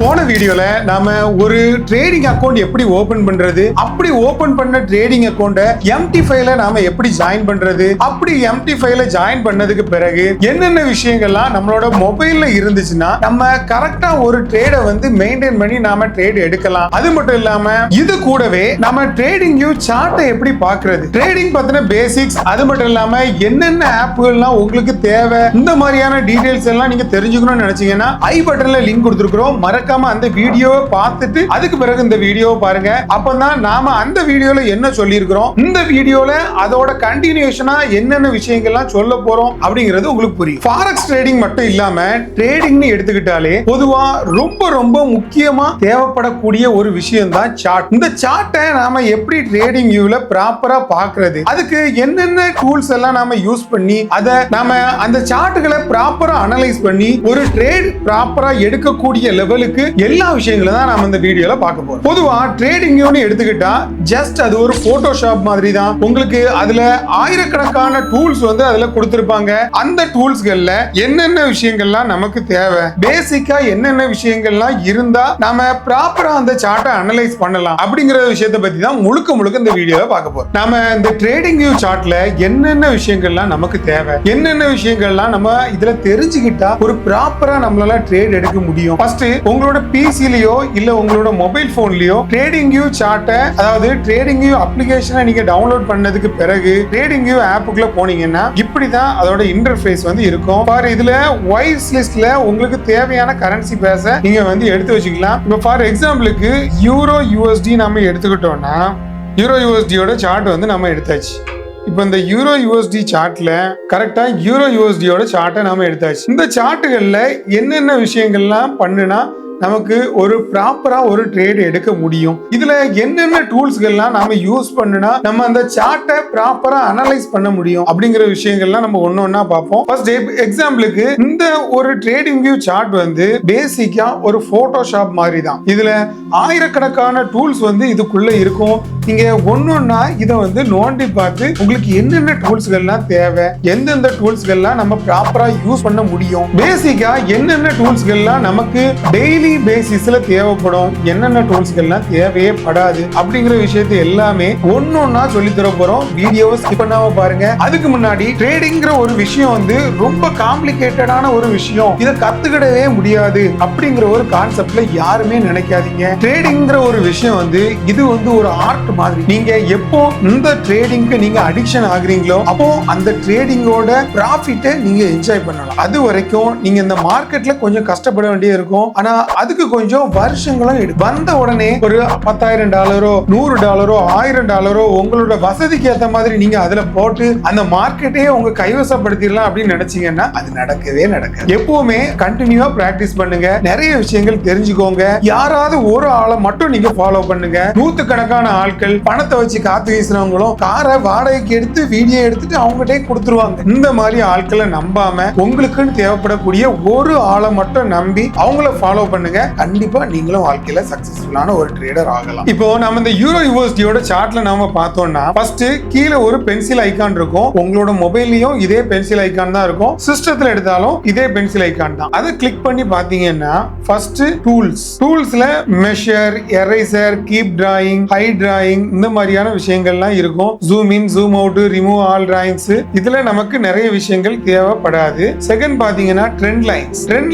போன வீடியோல நாம ஒரு ட்ரேடிங் அக்கவுண்ட் எப்படி ஓபன் பண்றது, அப்படி ஓபன் பண்ண ட்ரேடிங் அக்கவுண்ட எம்டி ஃபைல நாம எப்படி ஜாயின் பண்றது, அப்படி எம்டி ஃபைல ஜாயின் பண்ணதுக்கு பிறகு என்னென்ன விஷயங்கள்லாம் நம்மளோட மொபைல்ல இருந்துச்சுன்னா நம்ம கரெக்டா ஒரு ட்ரேடை வந்து மெயின்டைன் பண்ணி நாம ட்ரேட் எடுக்கலாம். அது மட்டும் இல்லாம இது கூடவே நம்ம ட்ரேடிங் வியூ சார்ட்டை எப்படி பாக்குறது, ட்ரேடிங் பத்தின பேசிக்ஸ், அது மட்டும் இல்லாம என்னென்ன ஆப்புகள்லாம் உங்களுக்கு தேவை, இந்த மாதிரியான டீடைல்ஸ் எல்லாம் நீங்க தெரிஞ்சுக்கணும்னு நினைச்சீங்கன்னா ஐ பட்டன்ல லிங்க் கொடுத்திருக்கிறோம். மறக்காம அந்த வீடியோவை பார்த்துட்டு அதுக்கு பிறகு இந்த வீடியோவை பாருங்க. அப்பதான் நாம அந்த வீடியோல என்ன சொல்லியிருக்கிறோம், இந்த வீடியோல அதோட கண்டினியூஷனா என்னென்ன விஷயங்கள்லாம் சொல்ல போறோம் அப்படிங்கிறது உங்களுக்கு புரியும். ஃபாரெக்ஸ் ட்ரேடிங் மட்டும் இல்லாம ட்ரேடிங்னு எடுத்துக்கிட்டாலே பொதுவா ரொம்ப ரொம்ப முக்கியமா தேவைப்படக்கூடிய ஒரு விஷயம் தான் சார்ட். இந்த சார்ட்டை நாம எப்படி ட்ரேடிங் வியூல ப்ராப்பரா பார்க்கிறது, அதுக்கு என்னென்ன டூல்ஸ் எல்லாம் நாம யூஸ் பண்ணி அதை நாம அந்த சார்ட்டுகளை ப்ராப்பரா அனலைஸ் பண்ணி ஒரு ட்ரேட் ப்ராப்பரா எடுக்கக்கூடிய லெவலுக்கு எல்லா விஷயங்களும் தான் நாம இந்த வீடியோல பார்க்க போறோம். பொதுவா ட்ரேடிங் வியூன்னு எடுத்துக்கிட்டா ஜஸ்ட் அது ஒரு போட்டோஷாப் மாதிரி தான். உங்களுக்கு அதுல ஆயிரக்கணக்கான டூல்ஸ் வந்து அதுல கொடுத்திருப்பாங்க. அந்த டூல்ஸ்கள்ல என்னென்ன விஷயங்கள்லாம் நமக்கு தேவை, பேசிக்கா என்னென்ன விஷயங்கள்லாம் இருந்தா நாம ப்ராப்பரா அந்த சார்ட்டை அனலைஸ் பண்ணலாம் அப்படிங்கிற விஷயத்தை பத்தி தான் முழுக்க இந்த வீடியோல பார்க்க போறோம். நாம இந்த ட்ரேடிங் வியூ சார்ட்ல என்னென்ன விஷயங்கள்லாம் நமக்கு தேவை, என்னென்ன விஷயங்கள்லாம் நம்ம இதுல தெரிஞ்சுக்கிட்டா ஒரு ப்ராப்பரா நம்மளால ட்ரேட் எடுக்க முடியும். ஃபர்ஸ்ட் உங்களோட பிசிலயோ இல்ல உங்களோட மொபைல் போன்லயோ ட்ரேடிங் வியூ சார்ட்டை, அதாவது ட்ரேடிங் வியூ அப்ளிகேஷனை நீங்க டவுன்லோட் பண்ணதுக்கு பிறகு ட்ரேடிங் வியூ ஆப்புக்குள்ள போனீங்கன்னா இப்படிதான் அதோட இன்டர்ஃபேஸ் வந்து இருக்கும். பாரு, இதுல வைஸ் லிஸ்ட்ல உங்களுக்கு தேவையான கரன்சி பேச நீங்க வந்து எடுத்து வச்சுக்கலாம். இப்போ ஃபார் எக்ஸாம்பிளுக்கு யூரோ யூஎஸ்டி நம்ம எடுத்துக்கிட்டோம்னா யூரோ யூஎஸ்டியோட சார்ட் வந்து நம்ம எடுத்தாச்சு. இப்போ இந்த யூரோ யூஎஸ்டி சார்ட்ல கரெக்டா யூரோ யூஎஸ்டியோட சார்ட்டை நாம எடுத்தாச்சு. இந்த சார்ட்டுகள்ல என்னென்ன விஷயங்கள்லாம் பண்ணுனா நமக்கு ஒரு ப்ராப்பரா ஒரு ட்ரேட் எடுக்க முடியும், இதுல என்னென்ன டூல்ஸ்கள்லாம் நாம யூஸ் பண்ணுனா நம்ம அந்த சார்ட்டை ப்ராப்பரா அனலைஸ் பண்ண முடியும் அப்படிங்கிற விஷயங்கள்லாம் நம்ம ஒன்னொன்னா பார்ப்போம். ஃபர்ஸ்ட் எக்ஸாம்பிளுக்கு இந்த ஒரு ட்ரேடிங் வியூ சார்ட் வந்து பேசிக்கா ஒரு போட்டோஷாப் மாதிரி தான். இதுல ஆயிரக்கணக்கான டூல்ஸ் வந்து இதுக்குள்ள இருக்கும். நீங்க ஒன்னொன்னா இதை வந்து நோண்டி பார்த்து உங்களுக்கு என்னென்ன டூல்ஸ்கள்லாம் தேவை, எந்தெந்த டூல்ஸ்கள்லாம் நம்ம ப்ராப்பரா யூஸ் பண்ண முடியும், பேசிக்கா என்னென்ன டூல்ஸ்கள்லாம் நமக்கு டெய்லி பேசிஸ்ல தேவைப்படும், என்னென்ன டூல்ஸ்கள்லாம் தேவையே படாது அப்படிங்கிற விஷயத்தை எல்லாமே ஒன்னொன்னா சொல்லி தர போறோம். வீடியோவை ஸ்கிப் பண்ணாம பாருங்க. அதுக்கு முன்னாடி ட்ரேடிங்கிற ஒரு விஷயம் வந்து ரொம்ப காம்ப்ளிகேட்டடான ஒரு விஷயம், இதை கத்துக்கிடவே முடியாது அப்படிங்கிற ஒரு கான்செப்ட்ல யாருமே நினைக்காதீங்க. ட்ரேடிங்கிற ஒரு விஷயம் வந்து இது வந்து ஒரு ஆர்ட் மாதிரி. நீங்க எப்போ இந்த ட்ரேடிங்க்கு நீங்க அடிக்ஷன் ஆகுறீங்களோ அப்போ அந்த ட்ரேடிங்கோட ப்ராஃபிட்டை நீங்க என்ஜாய் பண்ணலாம். அது வரைக்கும் நீங்க இந்த மார்க்கெட்ல கொஞ்சம் கஷ்டப்பட வேண்டிய இருக்கும். ஆனா அதுக்கு கொஞ்சம் வருஷங்களும் எடுக்கும். வந்த உடனே ஒரு $10,000 $100 $1000 உங்களோட வசதிக்கு ஏற்ற மாதிரி நீங்க அதுல போட்டு அந்த மார்க்கெட்டையே உங்க கைவசப்படுத்திடலாம் அப்படின்னு நினைச்சீங்கன்னா அது நடக்கவே நடக்காது. எப்பவுமே கண்டினியூவா பிராக்டிஸ் பண்ணுங்க, நிறைய விஷயங்கள் தெரிஞ்சுக்கோங்க. யாராவது ஒரு ஆளை மட்டும் நீங்க ஃபாலோ பண்ணுங்க. நூத்துக்கணக்கான ஆட்கள் பணத்தை வச்சு காத்து வீசுறவங்களும் காரை வாடகைக்கு எடுத்து வீடியோ எடுத்துட்டு அவங்ககிட்ட கொடுத்துருவாங்க. இந்த மாதிரி ஆட்களை நம்பாம உங்களுக்குன்னு தேவைப்படக்கூடிய ஒரு ஆளை மட்டும் நம்பி அவங்கள ஃபாலோ பண்ணுங்க. கண்டிப்பா நீங்களும் வாழ்க்கையில சக்சஸ்ஃபுல்லான ஒரு ட்ரேடர் ஆகலாம். இப்போ நம்ம இந்த யூரோ யூஎஸ்டியோட சார்ட்ல நாம பார்த்தோம்னா ஃபர்ஸ்ட் கீழே ஒரு பென்சில் ஐகான் இருக்கும். உங்களோட மொபைல்லயும் இதே பென்சில் ஐகான் தான் இருக்கும், சிஸ்டத்துல எடுத்தாலும் இதே பென்சில் ஐகான் தான். அதை கிளிக் பண்ணி பாத்தீங்கன்னா ஃபர்ஸ்ட் டூல்ஸ்ல measure, eraser, keep drawing, hide drawing, இந்த மாதிரியான விஷயங்கள்லாம் இருக்கும். Zoom in, zoom out, remove all drawings, இதுல நமக்கு நிறைய விஷயங்கள் தேவைப்படாது. செகண்ட் பாத்தீங்கன்னா ட்ரெண்ட்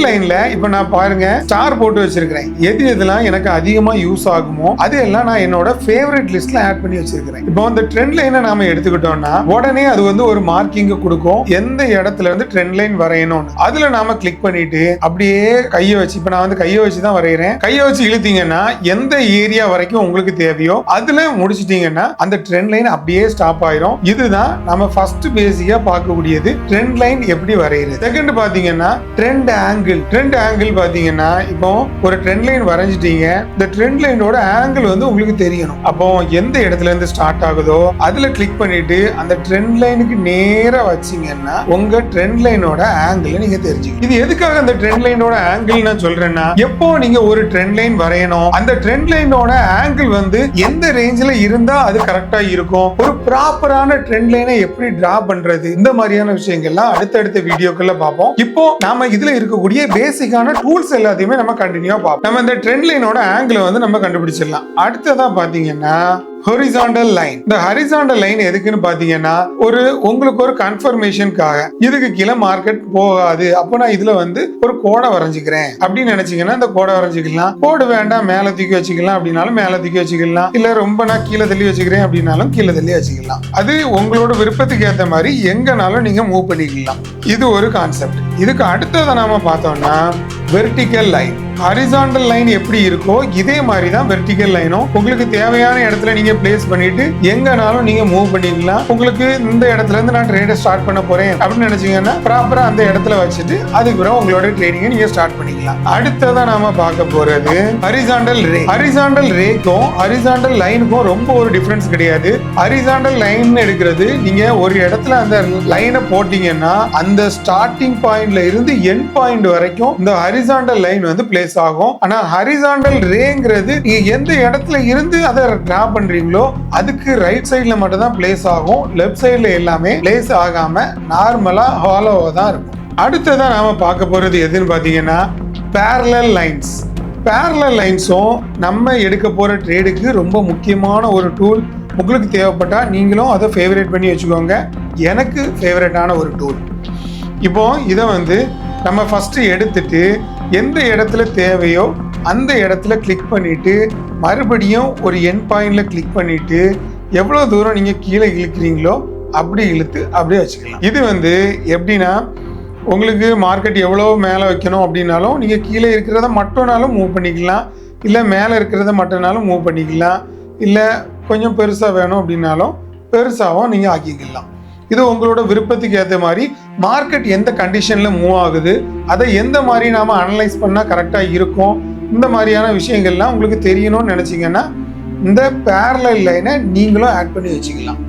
லைன்ல இப்ப நான் பாருங்க ஸ்டார் போட்டு வச்சிருக்கிறேன். எதெல்லாம் எனக்கு அதிகமா யூஸ் ஆகுமோ அதெல்லாம் நான் என்னோட ஃபேவரட் லிஸ்ட்ல ஆட் பண்ணி வச்சிருக்கிறேன். இப்போ அந்த ட்ரெண்ட் லைனை நாம எடுத்துக்கிட்டோம்னா உடனே அது வந்து ஒரு மார்க்கிங் கொடுக்கும், எந்த இடத்துல இருந்து ட்ரெண்ட் லைன் வரையணும். அதுல நாம கிளிக் பண்ணிட்டு அப்படியே கையை வச்சு, இப்ப நான் வந்து கையை வச்சு தான் வரைகிறேன், கையை வச்சு இழுத்தீங்கன்னா எந்த ஏரியா வரைக்கும் உங்களுக்கு தேவையோ அதுல முடிச்சிட்டீங்கன்னா அந்த ட்ரெண்ட் லைன் அப்படியே ஸ்டாப் ஆயிரும். இதுதான் நம்ம ஃபர்ஸ்ட் பேசிக்கா பார்க்கக்கூடியது, ட்ரெண்ட் லைன் எப்படி வரைகிறது. செகண்ட் பாத்தீங்கன்னா ட்ரெண்ட் ஆங்கிள் பாத்தீங்கன்னா இப்போ ஒரு ட்ரெண்ட் லைன் வரைஞ்சிட்டீங்க, இந்த ட்ரெண்ட் லைனோட ஆங்கிள் வந்து உங்களுக்கு தெரியணும். அப்போ எந்த இடத்துல இருந்து ஸ்டார்ட் ஆகுதோ அதுல கிளிக் பண்ணிட்டு அந்த ட்ரெண்ட் லைனுக்கு நேரா வச்சீங்கன்னா உங்க ட்ரெண்ட் லைனோட ஆங்கிள் நீங்க தெரிஞ்சுக்கணும். இது எதுக்காக அந்த ட்ரெண்ட் லைனோட ஆங்கிள் நான் சொல்றேன்னா, எப்போ நீங்க ஒரு ட்ரெண்ட் லைன் வரையணும் அந்த ட்ரெண்ட் லைனோட ஆங்கிள் வந்து எந்த ரேஞ்ச் ரேஞ்சில இருந்தா அது கரெக்டா இருக்கும். ஒரு ப்ராப்பரான ட்ரெண்ட் லைனை எப்படி டிரா பண்றது, இந்த மாதிரியான விஷயங்கள்லாம் அடுத்தடுத்த வீடியோக்கள்ல பார்ப்போம். இப்போ நாம இதுல இருக்கக்கூடிய பேசிக்கான டூல்ஸ் எல்லாத்தையுமே நம்ம கண்டினியூவா பார்ப்போம். நம்ம இந்த ட்ரெண்ட் லைனோட ஆங்கிள் வந்து நம்ம கண்டுபிடிச்சிடலாம். அடுத்ததா பாத்தீங்கன்னா ஹொரிசாண்டல் லைன். இந்த ஹொரிசாண்டல் லைன் எதுக்குன்னு பாத்தீங்கன்னா உங்களுக்கு ஒரு கன்ஃபர்மேஷனுக்காக, இதுக்கு கீழே மார்க்கெட் போகாது, அப்போ நான் இதுல வந்து ஒரு கோடை வரைஞ்சிக்கிறேன் அப்படின்னு நினைச்சீங்கன்னா இந்த கோடை வரைஞ்சிக்கலாம். கோடு வேண்டாம் மேல தூக்கி வச்சுக்கலாம் அப்படின்னாலும் மேல தூக்கி வச்சுக்கலாம், இல்ல ரொம்ப நான் கீழே தள்ளி வச்சுக்கிறேன் அப்படின்னாலும் கீழே தள்ளி வச்சுக்கலாம். அது உங்களோட விருப்பத்துக்கு ஏற்ற மாதிரி எங்கனாலும் நீங்க மூவ் பண்ணிக்கலாம். இது ஒரு கான்செப்ட். இதுக்கு அடுத்ததை நாம பார்த்தோம்னா வெர்டிகல் லைன். ஹாரிசாண்டல் லைன் எப்படி இருக்கோ இதே மாதிரி தான் வெர்டிகல் லைனும். உங்களுக்கு தேவையான இடத்துல நீங்க பிளேஸ் பண்ணிட்டு எங்கனாலும் நீங்க மூவ் பண்ணிக்கலாம். உங்களுக்கு இந்த இடத்துல இருந்து நான் ட்ரேட ஸ்டார்ட் பண்ண போறேன் அப்படின்னு நினைச்சீங்கன்னா ப்ராப்பரா அந்த இடத்துல வச்சுட்டு அதுக்கப்புறம் உங்களோட ட்ரேடிங்கை நீங்க ஸ்டார்ட் பண்ணிக்கலாம். அடுத்ததான் நாம பார்க்க போறது ஹாரிசாண்டல் ரே. ஹாரிசாண்டல் ரேக்கும் ஹாரிசாண்டல் லைனுக்கும் ரொம்ப ஒரு டிஃபரன்ஸ் கிடையாது. ஹாரிசாண்டல் லைன் எடுக்கிறது நீங்க ஒரு இடத்துல அந்த லைனை போட்டீங்கன்னா அந்த ஸ்டார்டிங் பாயிண்ட்ல இருந்து எண்ட் பாயிண்ட் வரைக்கும் இந்த ஹாரிசாண்டல் லைன் வந்து பிளேஸ் ஆகும். ஆனா ஹாரிசாண்டல் ரேங்கிறது நீங்க எந்த இடத்துல இருந்து அதை டிரா பண்றீங்களோ அதுக்கு ரைட் சைடுல மட்டும் தான் பிளேஸ் ஆகும். லெஃப்ட் சைடுல எல்லாமே பிளேஸ் ஆகாம நார்மலா ஹாலோவா தான் இருக்கும். அடுத்ததா நாம பார்க்க போறது எதுன்னு பாத்தீங்கன்னா parallel lines. parallel linesம் நம்ம எடுக்க போற ட்ரேடுக்கு ரொம்ப முக்கியமான ஒரு டூல். உங்களுக்கு தேவைப்பட்டா நீங்களும் அதை ஃபேவரேட் பண்ணி வச்சுக்கோங்க. எனக்கு ஃபேவரட்டான ஒரு டூல். இப்போ இதை வந்து நம்ம ஃபர்ஸ்ட் எடுத்துட்டு எந்த இடத்துல தேவையோ அந்த இடத்துல கிளிக் பண்ணிட்டு மறுபடியும் ஒரு எண்ட் பாயிண்ட்ல கிளிக் பண்ணிட்டு எவ்வளவு தூரம் நீங்க கீழே இழுக்கிறீங்களோ அப்படி இழுத்து அப்படியே வச்சுக்கலாம். இது வந்து எப்படின்னா உங்களுக்கு மார்க்கெட் எவ்வளோ மேலே வைக்கணும் அப்படின்னாலும் நீங்கள் கீழே இருக்கிறத மட்டும்னாலும் மூவ் பண்ணிக்கலாம், இல்லை மேலே இருக்கிறத மட்டும்னாலும் மூவ் பண்ணிக்கலாம், இல்லை கொஞ்சம் பெருசாக வேணும் அப்படின்னாலும் பெருசாகவும் நீங்கள் ஆக்கிக்கலாம். இது உங்களோட விருப்பத்துக்கு ஏற்ற மாதிரி மார்க்கெட் எந்த கண்டிஷன்ல மூவ் ஆகுது அதை எந்த மாதிரி நாம அனலைஸ் பண்ணா கரெக்டா இருக்கும், இந்த மாதிரியான விஷயங்கள்லாம் உங்களுக்கு தெரியணும்னு நினைச்சீங்கன்னா இந்த parallel லைனை நீங்களும் ஆட் பண்ணி வச்சுக்கலாம்.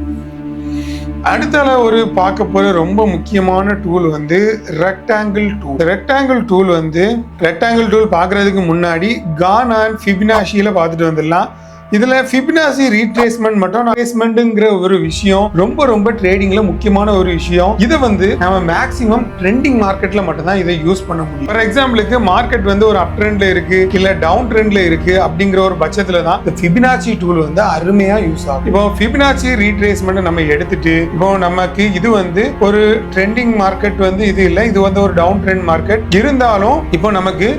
அடுத்தால ஒரு பார்க்க போற ரொம்ப முக்கியமான டூல் வந்து ரெக்டாங்கிள் டூல். ரெக்டாங்கிள் டூல் வந்து ரெக்டாங்கிள் டூல் பார்க்கறதுக்கு முன்னாடி கான் அண்ட் ஃபிபனாச்சியில பார்த்துட்டு வந்துடலாம். இதுல ஃபிபனாச்சி ரீட்ரேஸ்மெண்ட் மற்றும் ரீட்ரேஸ்மெண்ட்ங்கிற ஒரு விஷயம் ரொம்ப ரொம்ப ட்ரேடிங்ல முக்கியமான ஒரு விஷயம். இதை வந்து நம்ம மேக்ஸிமம் ட்ரெண்டிங் மார்க்கெட்ல மட்டும் தான் இதை யூஸ் பண்ண முடியும். ஃபார் எக்ஸாம்பிளுக்கு மார்க்கெட் வந்து ஒரு அப் ட்ரெண்ட்ல இருக்கு இல்ல டவுன் ட்ரெண்ட்ல இருக்கு அப்படிங்கிற ஒரு பட்சத்துல தான் இந்த ஃபிபனாச்சி டூல் வந்து அருமையா யூஸ் ஆகும். இப்போ ஃபிபனாச்சி ரீட்ரேஸ்மெண்ட் நம்ம எடுத்துட்டு இப்போ நமக்கு இது வந்து ஒரு ட்ரெண்டிங் மார்க்கெட் வந்து இது இல்ல, இது வந்து ஒரு டவுன் ட்ரெண்ட் மார்க்கெட். இருந்தாலும் இப்போ நமக்கு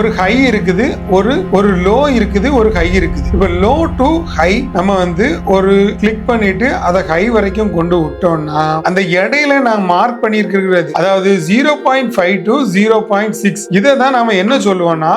ஒரு ஹை இருக்குது, ஒரு லோ இருக்குது, ஒரு ஹை இருக்குது. இப்போ லோ டு ஹை நம்ம வந்து ஒரு கிளிக் பண்ணிட்டு அதை ஹை வரைக்கும் கொண்டு விட்டோம்னா அந்த இடையில நான் மார்க் பண்ணியிருக்கிறது அதாவது 0.5 to 0.6 இதை தான் நாம என்ன சொல்லுவோம்னா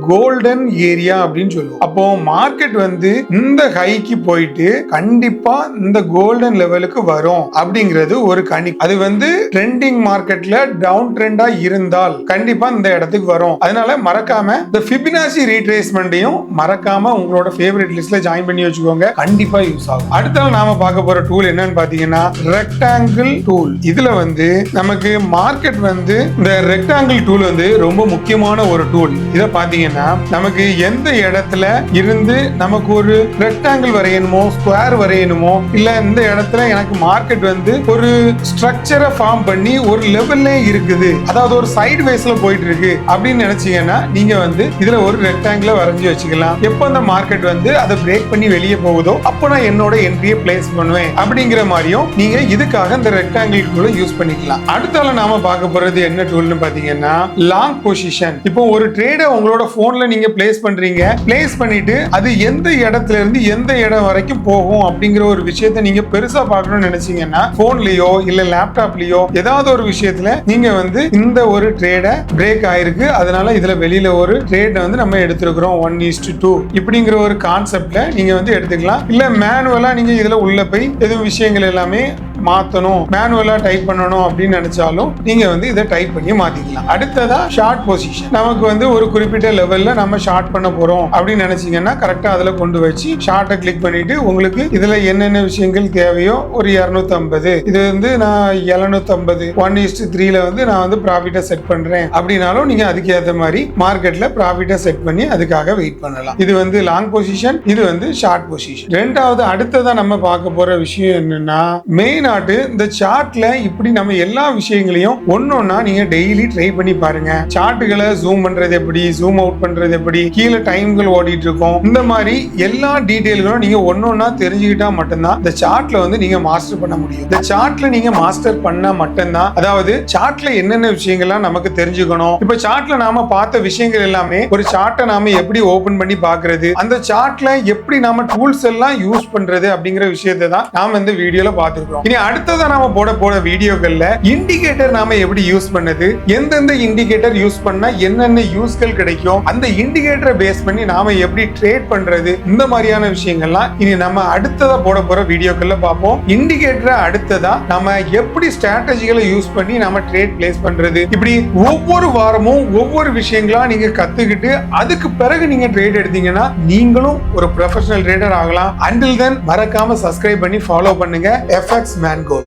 கோல்டன் ஏரியா அப்படின்னு சொல்லுவோம். அப்போ மார்க்கெட் வந்து இந்த ஹைக்கு போயிட்டு கண்டிப்பா இந்த கோல்டன் லெவலுக்கு வரும் அப்படிங்கிறது ஒரு கணிப்பு. அது வந்து ட்ரெண்டிங் மார்க்கெட்ல டவுன் ட்ரெண்டா இருந்தால் கண்டிப்பா இந்த இடத்துக்கு வரும். அதனால மறக்காம இந்த ஃபிபனாச்சி ரீட்ரேஸ்மெண்ட்டையும் மறக்காம உங்களோட ஃபேவரட் லிஸ்ட்ல ஜாயின் பண்ணி வச்சுக்கோங்க, கண்டிப்பா யூஸ் ஆகும். அடுத்த நாம பார்க்க போற டூல் என்னன்னு பாத்தீங்கன்னா ரெக்டாங்கிள் டூல். இதுல வந்து நமக்கு மார்க்கெட் வந்து இந்த ரெக்டாங்கிள் டூல் வந்து ரொம்ப முக்கியமான ஒரு டூல். இதை பாத்தீங்கன்னா நமக்கு எந்த இடத்துல இருந்து நமக்கு ஒரு ரெக்டாங்கிள் வரையணுமோ ஸ்கொயர் வரையணுமோ இல்ல இந்த இடத்துல எனக்கு மார்க்கெட் வந்து ஒரு ஸ்ட்ரக்சரை ஃபார்ம் பண்ணி ஒரு லெவல்ல இருக்குது, அதாவது ஒரு சைடு வேஸ்ல போயிட்டு இருக்கு அப்படின்னு நினைச்சீங்கன்னா நீங்க வந்து இதுல ஒரு ரெக்டாங்கிள வரைஞ்சி வச்சுக்கலாம். எப்போ அந்த மார்க்கெட் வந்து அதை பிரேக் பண்ணி வெளியே போகுதோ அப்போ நான் என்னோட என்ட்ரியை பிளேஸ் பண்ணுவேன் அப்படிங்கிற மாதிரியும் நீங்க இதுக்காக இந்த ரெக்டாங்கிள் டூலை யூஸ் பண்ணிக்கலாம். அடுத்தால நாம பார்க்க போறது என்ன டூல்னு பாத்தீங்கன்னா லாங் பொசிஷன். இப்போ ஒரு ட்ரேடை உங்களோட போன்ல நீங்க பிளேஸ் பண்றீங்க, பிளேஸ் பண்ணிட்டு அது எந்த இடத்துல இருந்து எந்த இடம் வரைக்கும் போகும் அப்படிங்கிற ஒரு விஷயத்தை நீங்க பெருசா பார்க்கணும்னு நினைச்சீங்கன்னா போன்லயோ இல்ல லேப்டாப்லயோ ஏதாவது ஒரு விஷயத்துல நீங்க வந்து இந்த ஒரு ட்ரேட பிரேக் ஆயிருக்கு, அதனால இதுல வெளியில ஒரு ட்ரேட் வந்து நம்ம எடுத்திருக்கிறோம் 1:2 இப்படிங்கிற ஒரு கான்செப்ட்ல நீங்க வந்து எடுத்துக்கலாம். இல்ல மேனுவலா நீங்க இதுல உள்ள போய் எதுவும் விஷயங்கள் எல்லாமே மாத்தணும், மேனுவலா டைப் பண்ணணும் அப்படின்னு நினைச்சாலும் நீங்க வந்து இதை டைப் பண்ணி மாத்திக்கலாம். அடுத்ததா ஷார்ட் பொசிஷன். நமக்கு வந்து ஒரு குறிப்பிட்ட லெவல்ல நம்ம ஷார்ட் பண்ண போறோம் அப்படின்னு நினைச்சீங்கன்னா கரெக்டா அதுல கொண்டு வச்சு ஷார்ட்டை கிளிக் பண்ணிட்டு உங்களுக்கு இதுல என்னென்ன விஷயங்கள் தேவையோ ஒரு 250, இது வந்து நான் 750 1:3 வந்து நான் வந்து ப்ராஃபிட்டை செட் பண்றேன் அப்படின்னாலும் நீங்க அதுக்கு ஏற்ற மாதிரி மார்க்கெட்ல ப்ராஃபிட்டை செட் பண்ணி அதுக்காக வெயிட் பண்ணலாம். இது வந்து லாங் பொசிஷன், இது வந்து ஷார்ட் பொசிஷன். ரெண்டாவது அடுத்ததா நம்ம பார்க்க போற விஷயம் என்னன்னா, மெயின் ஆட்டு இந்த சார்ட்ல இப்படி நம்ம எல்லா விஷயங்களையும் ஒன்னொன்னா நீங்க டெய்லி ட்ரை பண்ணி பாருங்க. சார்ட்டுகளை ஜூம் பண்றது எப்படி, ஜூம் அவுட் பண்றது எப்படி, கீழே டைம்கள் ஓடிட்டு இருக்கும், இந்த மாதிரி எல்லா டீடைல்களும் நீங்க ஒன்னொன்னா தெரிஞ்சுக்கிட்டா மட்டும்தான் இந்த சார்ட்ல வந்து நீங்க மாஸ்டர் பண்ண முடியும். இந்த சார்ட்ல நீங்க மாஸ்டர் பண்ணா மட்டும்தான், அதாவது சார்ட்ல என்னென்ன விஷயங்கள்லாம் நமக்கு தெரிஞ்சுக்கணும். இப்ப சார்ட்ல நாம பார்த்த விஷயங்கள் எல்லாமே ஒரு சார்ட்டை நாம எப்படி ஓபன் பண்ணி பாக்குறது, அந்த சார்ட்ல எப்படி நாம டூல்ஸ் எல்லாம் யூஸ் பண்றது அப்படிங்கிற விஷயத்தை தான் நாம இந்த வீடியோல பார்த்திருக்கோம். இனி அடுத்ததா நாம போட வீடியோக்கள்ல இண்டிகேட்டர் நாம எப்படி யூஸ் பண்ணது, எந்தெந்த இண்டிகேட்டர் யூஸ் பண்ணா என்னென்ன யூஸ்கள் கிடைக்கும், அந்த இண்டிகேட்டரை பேஸ் பண்ணி நாம எப்படி ட்ரேட் பண்றது, இந்த மாதிரியான விஷயங்கள்லாம் இனி நம்ம அடுத்ததா போற வீடியோக்கள்ல பார்ப்போம். இண்டிகேட்டரை அடுத்ததா நம்ம எப்படி ஸ்ட்ராட்டஜிகளை யூஸ் பண்ணி நம்ம ட்ரேட் பிளேஸ் பண்றது, இப்படி ஒவ்வொரு வாரமும் ஒவ்வொரு விஷயங்களா நீங்க கத்துக்கிட்டு அதுக்கு பிறகு நீங்க ட்ரேட் எடுத்தீங்கன்னா நீங்களும் ஒரு ப்ரொஃபஷனல் ட்ரேடர் ஆகலாம். அண்டில் தென் மறக்காம சப்ஸ்கிரைப் பண்ணி ஃபாலோ பண்ணுங்க FX Mango.